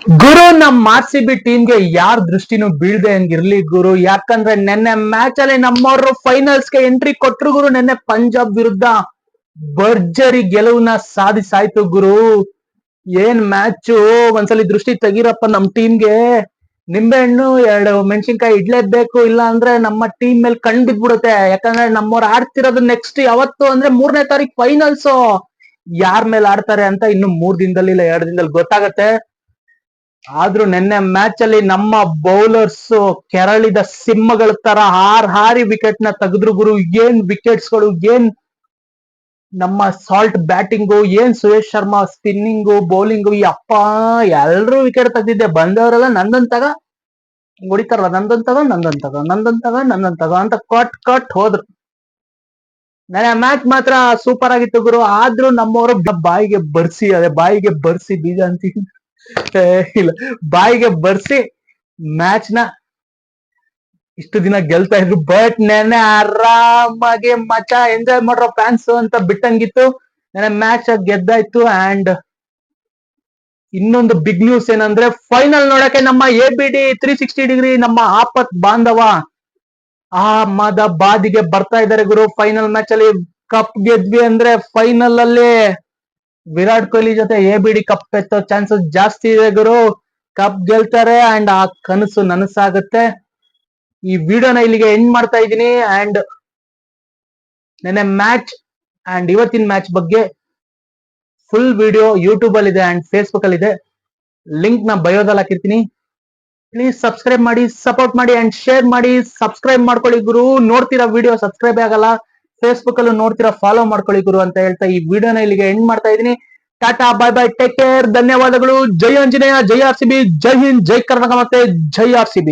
ಗುರು ನಮ್ R C B ಟೀಮ್ಗೆ ಯಾರ್ ದೃಷ್ಟಿನೂ ಬೀಳ್ದೆ ಹಂಗಿರ್ಲಿ ಗುರು. ಯಾಕಂದ್ರೆ ನೆನ್ನೆ ಮ್ಯಾಚ್ ಅಲ್ಲಿ ನಮ್ಮವರು ಫೈನಲ್ಸ್ ಗೆ ಎಂಟ್ರಿ ಕೊಟ್ರು ಗುರು. ನೆನ್ನೆ ಪಂಜಾಬ್ ವಿರುದ್ಧ ಭರ್ಜರಿ ಗೆಲುವನ್ನ ಸಾಧಿಸಾಯ್ತು ಗುರು. ಏನ್ ಮ್ಯಾಚ್, ಒಂದ್ಸಲಿ ದೃಷ್ಟಿ ತೆಗೀರಪ್ಪ ನಮ್ ಟೀಮ್ಗೆ. ನಿಂಬೆಹಣ್ಣು 2 ಮೆಣಸಿನ್ಕಾಯಿ ಇಡ್ಲೇಬೇಕು, ಇಲ್ಲ ಅಂದ್ರೆ ನಮ್ಮ ಟೀಮ್ ಮೇಲೆ ಕಣ್ ಬಿದ್ಬಿಡುತ್ತೆ. ಯಾಕಂದ್ರೆ ನಮ್ಮವ್ರು ಆಡ್ತಿರೋದು ನೆಕ್ಸ್ಟ್ ಯಾವತ್ತು ಅಂದ್ರೆ 3ನೇ ತಾರೀಕು ಫೈನಲ್ಸ್. ಯಾರ್ ಮೇಲೆ ಆಡ್ತಾರೆ ಅಂತ ಇನ್ನು 3 ದಿನದಲ್ಲಿ ಇಲ್ಲ 2 ದಿನದಲ್ಲಿ ಗೊತ್ತಾಗತ್ತೆ. ಆದ್ರೂ ನೆನ್ನೆ ಮ್ಯಾಚ್ ಅಲ್ಲಿ ನಮ್ಮ ಬೌಲರ್ಸ್ ಕೆರಳಿದ ಸಿಂಹಗಳ ತರ ಹಾರಿ ವಿಕೆಟ್ ನ ತೆಗೆದ್ರು ಗುರು. ಏನ್ ವಿಕೆಟ್ಸ್ ಗಳು, ಏನ್ ನಮ್ಮ ಸಾಲ್ಟ್ ಬ್ಯಾಟಿಂಗು, ಏನ್ ಸುರೇಶ್ ಶರ್ಮಾ ಸ್ಪಿನ್ನಿಂಗು, ಬೌಲಿಂಗು. ಅಪ್ಪ ಎಲ್ರು ವಿಕೆಟ್ ತೆಗ್ದಿದ್ದೆ. ಬಂದವರೆಲ್ಲ ನಂದಂತಗ ಹೊಡಿತಾರಲ್ಲ, ನಂದಂತಗ ಅಂತ ಕಟ್ ಹೋದ್ರು. ನನ್ನ ಮ್ಯಾಚ್ ಮಾತ್ರ ಸೂಪರ್ ಆಗಿತ್ತು ಗುರು. ಆದ್ರೂ ನಮ್ಮವರು ಬಾಯಿಗೆ ಬರ್ಸಿ ಬೀಜ ಅಂತೀನಿ, ಇಲ್ಲ, ಬಾಯಿಗೆ ಬರ್ಸಿ ಮ್ಯಾಚ್ ನ ಇಷ್ಟು ದಿನ ಗೆಲ್ತಾ ಇದ್ರು. ಬಟ್ ನೆನ್ನೆ ಆರಾಮಾಗಿ ಮಚಾ ಎಂಜಾಯ್ ಮಾಡ್ರೋ ಫ್ಯಾನ್ಸ್ ಅಂತ ಬಿಟ್ಟಂಗಿತ್ತು. ನೆನ್ನೆ ಮ್ಯಾಚ್ ಗೆದ್ದಾಯ್ತು. ಅಂಡ್ ಇನ್ನೊಂದು ಬಿಗ್ ನ್ಯೂಸ್ ಏನಂದ್ರೆ, ಫೈನಲ್ ನೋಡಕ್ಕೆ ನಮ್ಮ ABD 360 ನಮ್ಮ ಆಪತ್ ಬಾಂಧವ ಅಹಮದಾಬಾದಿಗೆ ಬರ್ತಾ ಇದಾರೆ ಗುರು. ಫೈನಲ್ ಮ್ಯಾಚ್ ಅಲ್ಲಿ ಕಪ್ ಗೆದ್ವಿ ಅಂದ್ರೆ ಫೈನಲ್ ಅಲ್ಲಿ ವಿರಾಟ್ ಕೊಹ್ಲಿ ಜೊತೆ ABD ಕಪ್ ಎತ್ತೋ ಚಾನ್ಸಸ್ ಜಾಸ್ತಿ ಇದೆ ಗುರು. ಕಪ್ ಗೆಲ್ತಾರೆ ಅಂಡ್ ಆ ಕನಸು ನನಸಾಗುತ್ತೆ. ಈ ವಿಡಿಯೋನ ಇಲ್ಲಿಗೆ ಎಂಡ್ ಮಾಡ್ತಾ ಇದ್ದೀನಿ. ಅಂಡ್ ನೆನ್ನೆ ಮ್ಯಾಚ್ ಅಂಡ್ ಇವತ್ತಿನ ಮ್ಯಾಚ್ ಬಗ್ಗೆ ಫುಲ್ ವಿಡಿಯೋ ಯೂಟ್ಯೂಬ್ ಅಲ್ಲಿ ಇದೆ ಅಂಡ್ ಫೇಸ್ಬುಕ್ ಅಲ್ಲಿ ಇದೆ. ಲಿಂಕ್ ನ ಬಯೋದಲ್ಲಿ ಹಾಕಿರ್ತೀನಿ. ಪ್ಲೀಸ್ ಸಬ್ಸ್ಕ್ರೈಬ್ ಮಾಡಿ, ಸಪೋರ್ಟ್ ಮಾಡಿ ಅಂಡ್ ಶೇರ್ ಮಾಡಿ. ಸಬ್ಸ್ಕ್ರೈಬ್ ಮಾಡ್ಕೊಳ್ಳಿ ಗುರು. ನೋಡ್ತಿರೋ ವಿಡಿಯೋ ಸಬ್ಸ್ಕ್ರೈಬ್ ಆಗಲ್ಲ, ಫೇಸ್ಬುಕ್ ಅಲ್ಲೂ ನೋಡ್ತಿರೋ ಫಾಲೋ ಮಾಡ್ಕೊಳ್ಳಿ ಗುರು ಅಂತ ಹೇಳ್ತಾ ಈ ವಿಡಿಯೋನ ಇಲ್ಲಿಗೆ ಎಂಡ್ ಮಾಡ್ತಾ ಇದೀನಿ. Tata, bye bye, take care, ಧನ್ಯವಾದಗಳು. ಜೈ ಆಂಜನೇಯ, ಜೈ RCB, ಜೈ ಹಿಂದ್, ಜೈ ಕರ್ನಾಟಕ ಮತ್ತೆ ಜೈ RCB.